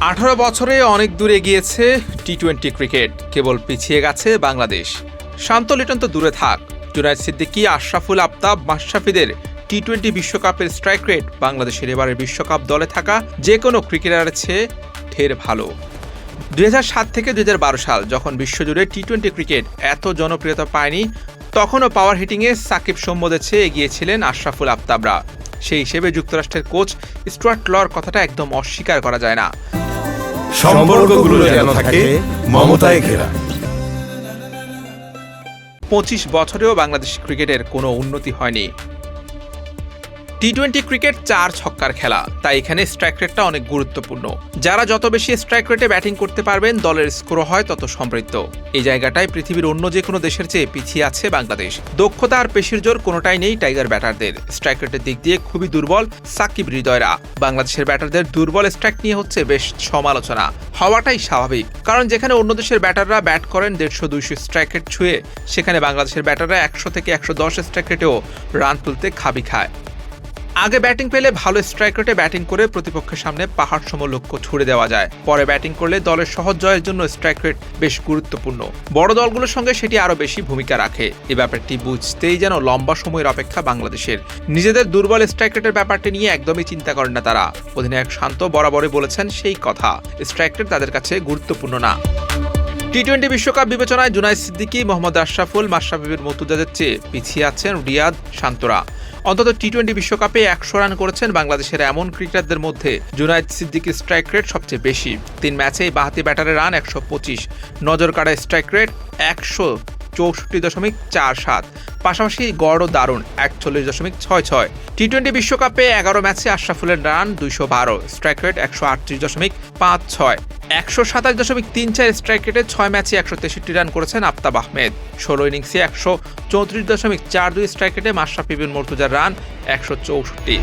18 বছরে অনেক দূরে এগিয়েছে টি-20 ক্রিকেট, কেবল পিছিয়ে গেছে বাংলাদেশ। শান্ত লিটন তো দূরে থাক, জুনায়েদ সিদ্দিকী, আশরাফুল আফতাব, মাশরাফিদের টি-20 বিশ্বকাপের স্ট্রাইক রেট বাংলাদেশের এবারের বিশ্বকাপ দলে থাকা যে কোনো ক্রিকেটারের চেয়ে ঢের ভালো। 2007 থেকে 2012 সাল যখন বিশ্বজুড়ে টি-20 ক্রিকেট এত জনপ্রিয়তা পায়নি, তখনও পাওয়ার হিটিংয়ে সাকিব সৌম্যদের চেয়ে এগিয়েছিলেন আশরাফুল আফতাবরা। সেই হিসেবে যুক্তরাষ্ট্রের কোচ স্টুয়ার্ট লর কথাটা একদম অস্বীকার করা যায় না। সম্পর্কগুলো যেন থাকে মমতায় ঘেরা। 25 বছরেও বাংলাদেশ ক্রিকেটের কোনো উন্নতি হয়নি। টি-20 ক্রিকেট 4 ছক্কার খেলা, তাই এখানে স্ট্রাইক রেটটা অনেক গুরুত্বপূর্ণ। যারা যত বেশি স্ট্রাইক রেটে ব্যাটিং করতে পারবেন, দলের স্কোরও হয় তত সমৃদ্ধ। এই জায়গাটায় পৃথিবীর অন্য যে কোনো দেশের চেয়ে পিছিয়ে আছে বাংলাদেশ। দক্ষতা আর পেশির জোর কোনোটাই নেই টাইগার ব্যাটারদের। স্ট্রাইক রেটের দিক দিয়ে খুবই দুর্বল সাকিব হৃদয়রা। বাংলাদেশের ব্যাটারদের দুর্বল স্ট্রাইক নিয়ে হচ্ছে বেশ সমালোচনা। হওয়াটাই স্বাভাবিক, কারণ যেখানে অন্য দেশের ব্যাটাররা ব্যাট করেন 150-200 স্ট্রাইক রেট ছুঁয়ে, সেখানে বাংলাদেশের ব্যাটাররা 100 থেকে 110 স্ট্রাইক রেটেও রান তুলতে খাবি খায়। আগে ব্যাটিং পেলে ভালো স্ট্রাইক রেটে ব্যাটিং করে প্রতিপক্ষের সামনে পাহাড় সম লক্ষ্য ছুড়ে দেওয়া যায়। পরে ব্যাটিং করলে দলের সহজ জয়ের জন্য স্ট্রাইক রেট বেশ গুরুত্বপূর্ণ। বড় দলগুলোর সঙ্গে সেটি আরও বেশি ভূমিকা রাখে। এই ব্যাপারটি বুঝতেই যেন লম্বা সময়ের অপেক্ষা বাংলাদেশের। নিজেদের দুর্বল স্ট্রাইক রেটের ব্যাপারটি নিয়ে একদমই চিন্তা করেন না তারা। অধিনায়ক শান্ত বরাবরই বলেছেন সেই কথা, স্ট্রাইক রেট তাদের কাছে গুরুত্বপূর্ণ না। টি-20 বিশ্বকাপ বিবেচনায় জুনায়েদ সিদ্দিকী, মোহাম্মদ আশরাফুল, মাশরাফির মর্তুজাদের চেয়ে পিছিয়ে আছেন রিয়াদ, শান্তরা। অন্তত টি-20 বিশ্বকাপে 100 রান করেছেন বাংলাদেশের এমন ক্রিকেটারদের মধ্যে জুনায়েদ সিদ্দিকীর স্ট্রাইক রেট সবচেয়ে বেশি। 3 ম্যাচেই বাঁহাতি ব্যাটারের রান 125, নজর কাড়া স্ট্রাইক রেট 164.47। পাশাপাশি গড়ও দারুণ 41.66। টি-20 বিশ্বকাপে 11 ম্যাচে আশরাফুলের রান 212, স্ট্রাইক রেট 138.56। 127.34 স্ট্রাইক রেটে 6 ম্যাচে 163 রান করেছেন আফতাব আহমেদ। 16 ইনিংসে 134.42 স্ট্রাইক রেটে মাশরাফি বিন মুর্তজার রান 164।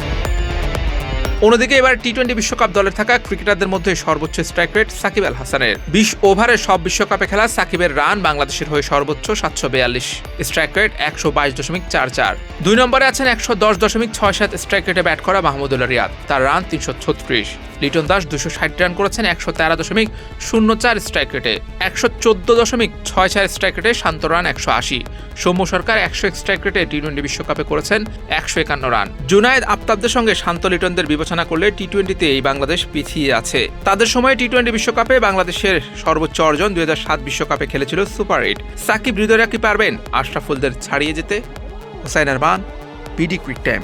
অন্যদিকে এবার টি-20 বিশ্বকাপ দলের থাকা ক্রিকেটারদের মধ্যে সর্বোচ্চ স্ট্রাইক রেট সাকিব আল হাসানের। 20 ওভারে সব বিশ্বকাপে খেলা সাকিবের রান বাংলাদেশের হয়ে সর্বোচ্চ 742, স্ট্রাইক রেট 122.44। 2 নম্বরে আছেন 110.67 স্ট্রাইক রেটে ব্যাট করা মাহমুদুল্লাহ রিয়াদ, তার রান 336। লিটন দাস 260 রান করেছেন 113.04 স্ট্রাইক রেটে। 114.64 স্ট্রাইক রেটে শান্ত রান 180। সৌম্য সরকার 100 স্ট্রাইক রেটে টি-20 বিশ্বকাপে করেছেন 151 রান। জুনায়েদ আফতাবদের সঙ্গে শান্ত লিটনদের বিবেচনা করলে টি-20তে এই বাংলাদেশ পিছিয়ে আছে। তাদের সময় টি-20 বিশ্বকাপে বাংলাদেশের সর্বোচ্চ অর্জন 2007 বিশ্বকাপে খেলেছিল সুপার 8। সাকিব হৃদয়রা কি পারবেন আশরাফুলদের ছাড়িয়ে যেতে? Hussain Arman, BD ক্রিক time.